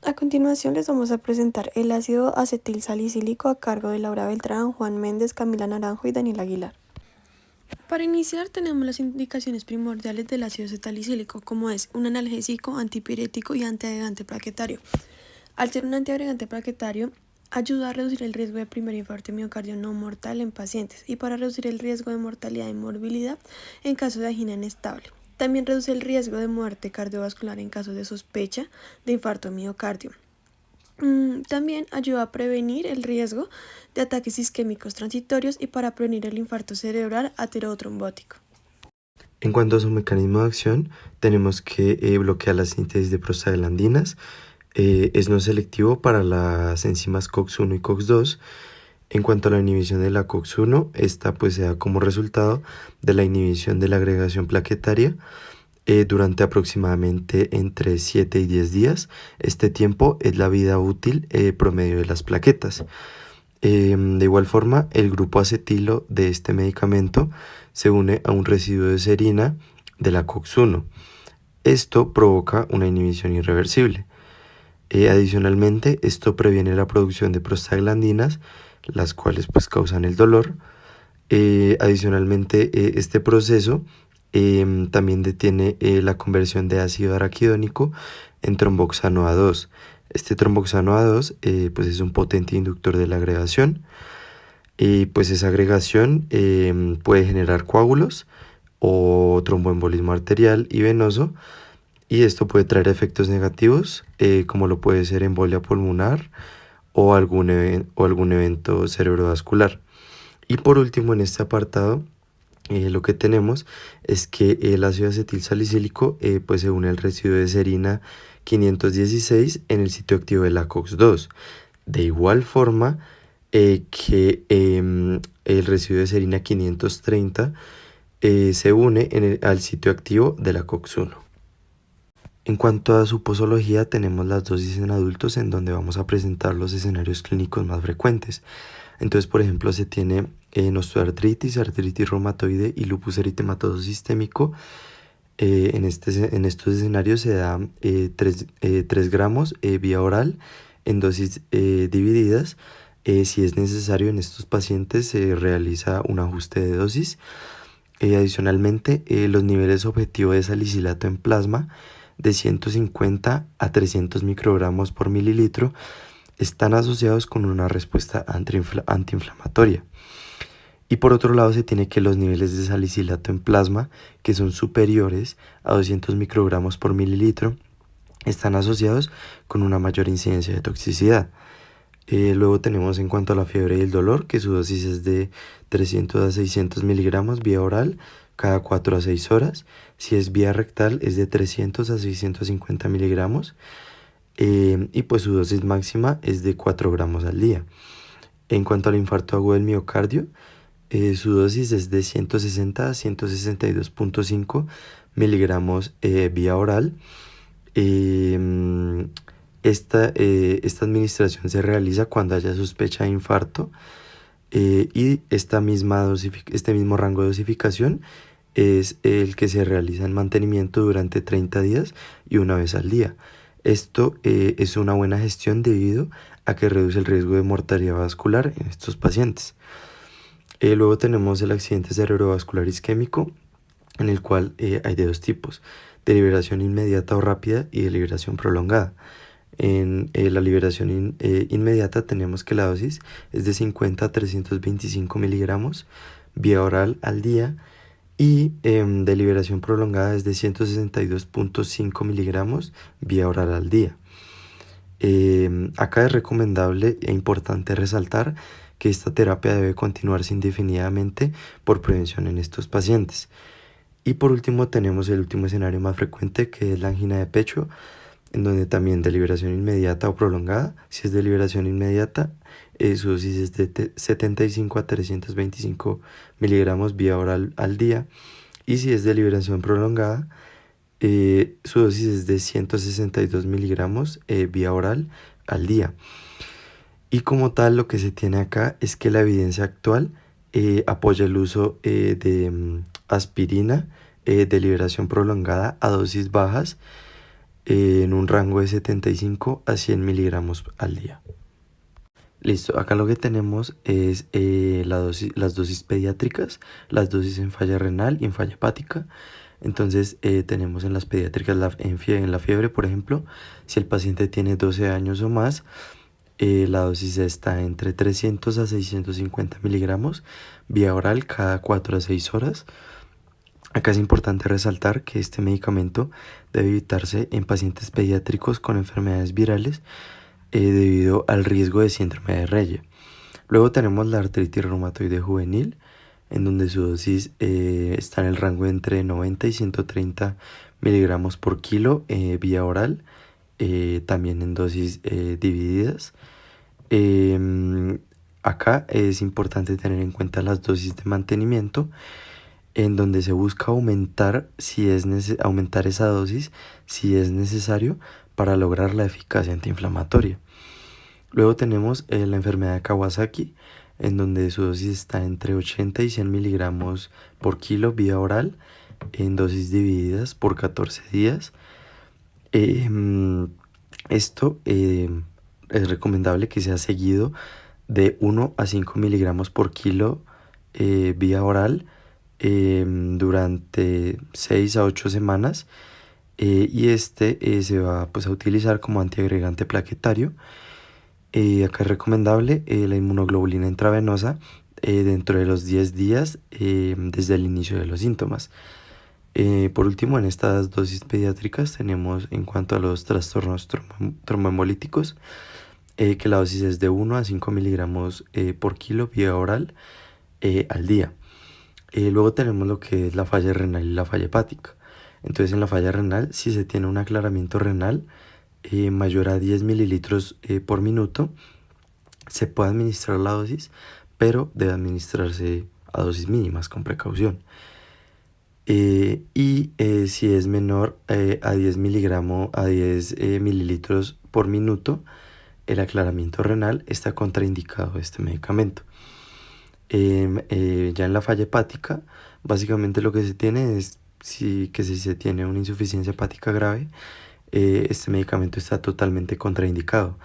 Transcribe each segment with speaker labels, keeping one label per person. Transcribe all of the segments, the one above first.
Speaker 1: A continuación les vamos a presentar el ácido acetil salicílico a cargo de Laura Beltrán, Juan Méndez, Camila Naranjo y Daniel Aguilar. Para iniciar tenemos las indicaciones primordiales del ácido acetilsalicílico, como es un analgésico, antipirético y antiagregante plaquetario. Al ser un antiagregante plaquetario, ayuda a reducir el riesgo de primer infarto de miocardio no mortal en pacientes y para reducir el riesgo de mortalidad y morbilidad en caso de angina inestable. También reduce el riesgo de muerte cardiovascular en caso de sospecha de infarto de miocardio. También ayuda a prevenir el riesgo de ataques isquémicos transitorios y para prevenir el infarto cerebral aterotrombótico.
Speaker 2: En cuanto a su mecanismo de acción, tenemos que bloquea la síntesis de prostaglandinas, es no selectivo para las enzimas COX-1 y COX-2. En cuanto a la inhibición de la COX-1, esta pues se da como resultado de la inhibición de la agregación plaquetaria durante aproximadamente entre 7 y 10 días. Este tiempo es la vida útil promedio de las plaquetas. De igual forma, el grupo acetilo de este medicamento se une a un residuo de serina de la COX-1. Esto provoca una inhibición irreversible. Adicionalmente, esto previene la producción de prostaglandinas, las cuales pues causan el dolor. Adicionalmente, este proceso también detiene la conversión de ácido araquidónico en tromboxano A2. Este tromboxano A2 pues es un potente inductor de la agregación y pues esa agregación puede generar coágulos o tromboembolismo arterial y venoso, y esto puede traer efectos negativos como lo puede ser embolia pulmonar o algún evento cerebrovascular. Y por último, en este apartado, lo que tenemos es que el ácido acetilsalicílico pues se une al residuo de serina 516 en el sitio activo de la COX-2. De igual forma que el residuo de serina 530 se une al sitio activo de la COX-1. En cuanto a su posología, tenemos las dosis en adultos en donde vamos a presentar los escenarios clínicos más frecuentes. Entonces, por ejemplo, se tiene osteoartritis, artritis reumatoide y lupus eritematoso sistémico. En estos escenarios se da 3 gramos vía oral en dosis divididas. Si es necesario en estos pacientes se realiza un ajuste de dosis. Adicionalmente, los niveles objetivos de salicilato en plasma de 150 a 300 microgramos por mililitro están asociados con una respuesta antiinflamatoria. Y por otro lado se tiene que los niveles de salicilato en plasma, que son superiores a 200 microgramos por mililitro, están asociados con una mayor incidencia de toxicidad. Luego tenemos en cuanto a la fiebre y el dolor, que su dosis es de 300 a 600 miligramos vía oral cada 4 a 6 horas. Si es vía rectal es de 300 a 650 miligramos. Y pues su dosis máxima es de 4 gramos al día. En cuanto al infarto agudo del miocardio, su dosis es de 160 a 162.5 miligramos vía oral. Esta administración se realiza cuando haya sospecha de infarto y este mismo rango de dosificación es el que se realiza en mantenimiento durante 30 días y una vez al día. Esto es una buena gestión debido a que reduce el riesgo de mortalidad vascular en estos pacientes. Luego tenemos el accidente cerebrovascular isquémico, en el cual hay de dos tipos: de liberación inmediata o rápida y de liberación prolongada. En la liberación inmediata tenemos que la dosis es de 50 a 325 miligramos vía oral al día, y de liberación prolongada es de 162.5 miligramos vía oral al día. Acá es recomendable e importante resaltar que esta terapia debe continuarse indefinidamente por prevención en estos pacientes. Y por último tenemos el último escenario más frecuente, que es la angina de pecho, en donde también de liberación inmediata o prolongada. Si es de liberación inmediata, su dosis es de 75 a 325 miligramos vía oral al día. Y si es de liberación prolongada, su dosis es de 162 miligramos vía oral al día. Y como tal, lo que se tiene acá es que la evidencia actual apoya el uso de aspirina de liberación prolongada a dosis bajas en un rango de 75 a 100 miligramos al día. Listo, acá lo que tenemos es las dosis pediátricas, las dosis en falla renal y en falla hepática. Entonces tenemos en las pediátricas en la fiebre, por ejemplo, si el paciente tiene 12 años o más, la dosis está entre 300 a 650 miligramos vía oral cada 4 a 6 horas. Acá es importante resaltar que este medicamento debe evitarse en pacientes pediátricos con enfermedades virales debido al riesgo de síndrome de Reye. Luego tenemos la artritis reumatoide juvenil, en donde su dosis está en el rango entre 90 y 130 miligramos por kilo vía oral, también en dosis divididas. Acá es importante tener en cuenta las dosis de mantenimiento, en donde se busca aumentar esa dosis si es necesario para lograr la eficacia antiinflamatoria. Luego tenemos la enfermedad de Kawasaki, en donde su dosis está entre 80 y 100 miligramos por kilo vía oral, en dosis divididas por 14 días. Esto es recomendable que sea seguido de 1 a 5 miligramos por kilo vía oral durante 6 a 8 semanas. Y se va pues, a utilizar como antiagregante plaquetario. Acá es recomendable la inmunoglobulina intravenosa dentro de los 10 días desde el inicio de los síntomas. Por último, en estas dosis pediátricas tenemos en cuanto a los trastornos tromboembolíticos que la dosis es de 1 a 5 miligramos por kilo vía oral al día. Luego tenemos lo que es la falla renal y la falla hepática. Entonces en la falla renal, si se tiene un aclaramiento renal mayor a 10 mililitros por minuto, se puede administrar la dosis, pero debe administrarse a dosis mínimas con precaución. Si es menor a 10 mililitros por minuto, el aclaramiento renal está contraindicado este medicamento. Ya en la falla hepática, básicamente lo que se tiene es si se tiene una insuficiencia hepática grave, este medicamento está totalmente contraindicado.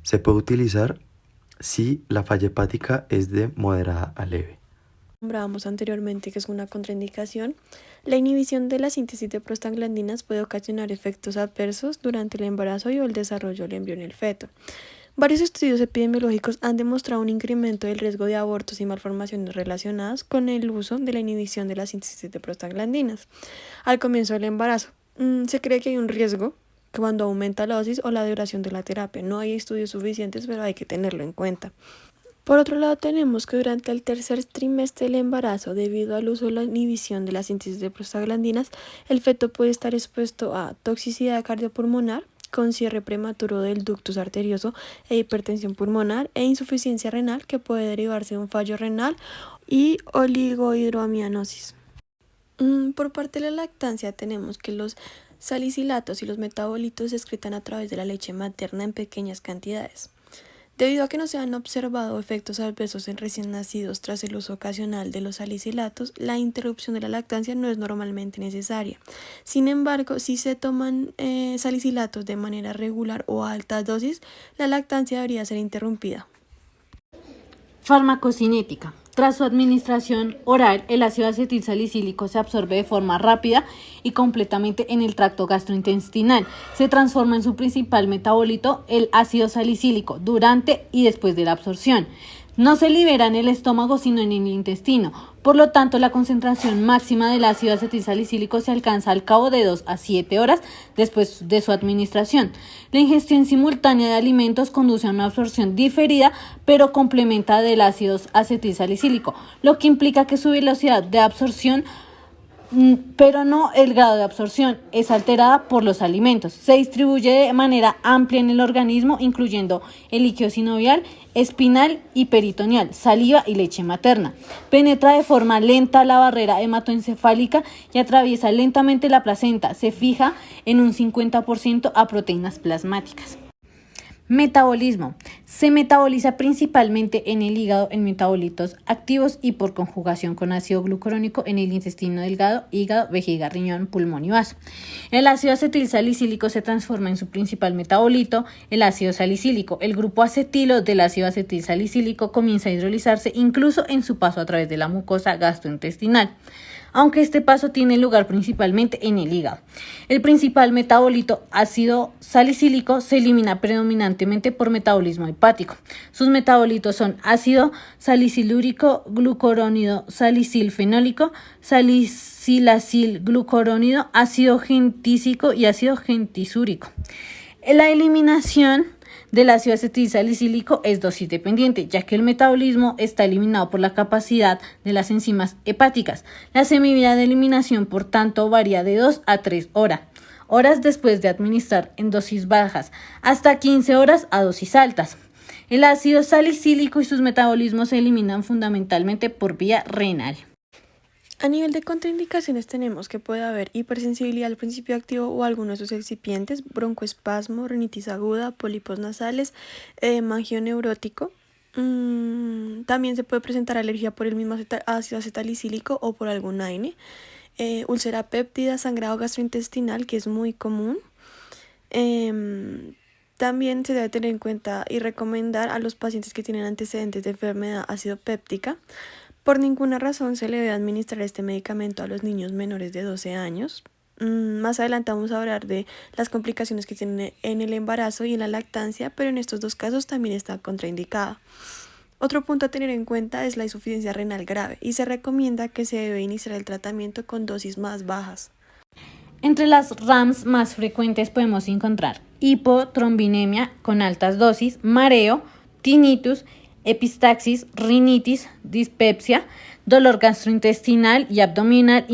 Speaker 2: Se puede utilizar si la falla hepática es de moderada a leve.
Speaker 1: Nombrábamos anteriormente que es una contraindicación. La inhibición de la síntesis de prostaglandinas puede ocasionar efectos adversos durante el embarazo y o el desarrollo del embrión en el feto. Varios estudios epidemiológicos han demostrado un incremento del riesgo de abortos y malformaciones relacionadas con el uso de la inhibición de la síntesis de prostaglandinas al comienzo del embarazo. Se cree que hay un riesgo cuando aumenta la dosis o la duración de la terapia. No hay estudios suficientes, pero hay que tenerlo en cuenta. Por otro lado, tenemos que durante el tercer trimestre del embarazo, debido al uso de la inhibición de la síntesis de prostaglandinas, el feto puede estar expuesto a toxicidad cardiopulmonar, con cierre prematuro del ductus arterioso e hipertensión pulmonar e insuficiencia renal que puede derivarse de un fallo renal y oligohidroamianosis. Por parte de la lactancia tenemos que los salicilatos y los metabolitos se excretan a través de la leche materna en pequeñas cantidades. Debido a que no se han observado efectos adversos en recién nacidos tras el uso ocasional de los salicilatos, la interrupción de la lactancia no es normalmente necesaria. Sin embargo, si se toman salicilatos de manera regular o a altas dosis, la lactancia debería ser interrumpida.
Speaker 3: Farmacocinética. Tras su administración oral, el ácido acetilsalicílico se absorbe de forma rápida y completamente en el tracto gastrointestinal. Se transforma en su principal metabolito, el ácido salicílico, durante y después de la absorción. No se libera en el estómago, sino en el intestino. Por lo tanto, la concentración máxima del ácido acetilsalicílico se alcanza al cabo de 2 a 7 horas después de su administración. La ingestión simultánea de alimentos conduce a una absorción diferida, pero complementa del ácido acetilsalicílico, lo que implica que su velocidad de absorción, pero no el grado de absorción, es alterada por los alimentos. Se distribuye de manera amplia en el organismo, incluyendo el líquido sinovial, espinal y peritoneal, saliva y leche materna. Penetra de forma lenta la barrera hematoencefálica y atraviesa lentamente la placenta. Se fija en un 50% a proteínas plasmáticas. Metabolismo. Se metaboliza principalmente en el hígado en metabolitos activos y por conjugación con ácido glucurónico en el intestino delgado, hígado, vejiga, riñón, pulmón y vaso. El ácido acetilsalicílico se transforma en su principal metabolito, el ácido salicílico. El grupo acetilo del ácido acetilsalicílico comienza a hidrolizarse incluso en su paso a través de la mucosa gastrointestinal, aunque este paso tiene lugar principalmente en el hígado. El principal metabolito, ácido salicílico, se elimina predominantemente por metabolismo hepático. Sus metabolitos son ácido salicilúrico, glucurónido salicilfenólico, salicilacilglucurónido, ácido gentísico y ácido gentisúrico. La eliminación del ácido acetilsalicílico es dosis dependiente, ya que el metabolismo está eliminado por la capacidad de las enzimas hepáticas. La semivida de eliminación, por tanto, varía de 2 a 3 horas después de administrar en dosis bajas, hasta 15 horas a dosis altas. El ácido salicílico y sus metabolismos se eliminan fundamentalmente por vía renal.
Speaker 1: A nivel de contraindicaciones tenemos que puede haber hipersensibilidad al principio activo o alguno de sus excipientes, broncoespasmo, rinitis aguda, pólipos nasales, edema angioneurótico. También se puede presentar alergia por el mismo ácido acetalicílico o por algún AINE. Úlcera péptida, sangrado gastrointestinal, que es muy común. También se debe tener en cuenta y recomendar a los pacientes que tienen antecedentes de enfermedad acidopéptica. Por ninguna razón se le debe administrar este medicamento a los niños menores de 12 años. Más adelante vamos a hablar de las complicaciones que tienen en el embarazo y en la lactancia, pero en estos dos casos también está contraindicada. Otro punto a tener en cuenta es la insuficiencia renal grave y se recomienda que se debe iniciar el tratamiento con dosis más bajas.
Speaker 3: Entre las RAMs más frecuentes podemos encontrar hipotrombinemia con altas dosis, mareo, tinnitus, epistaxis, rinitis, dispepsia, dolor gastrointestinal y abdominal,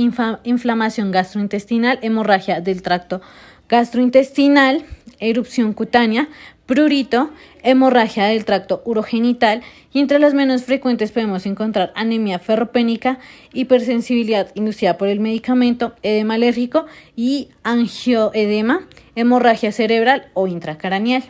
Speaker 3: inflamación gastrointestinal, hemorragia del tracto gastrointestinal, erupción cutánea, prurito, hemorragia del tracto urogenital, y entre las menos frecuentes podemos encontrar anemia ferropénica, hipersensibilidad inducida por el medicamento, edema alérgico y angioedema, hemorragia cerebral o intracraneal.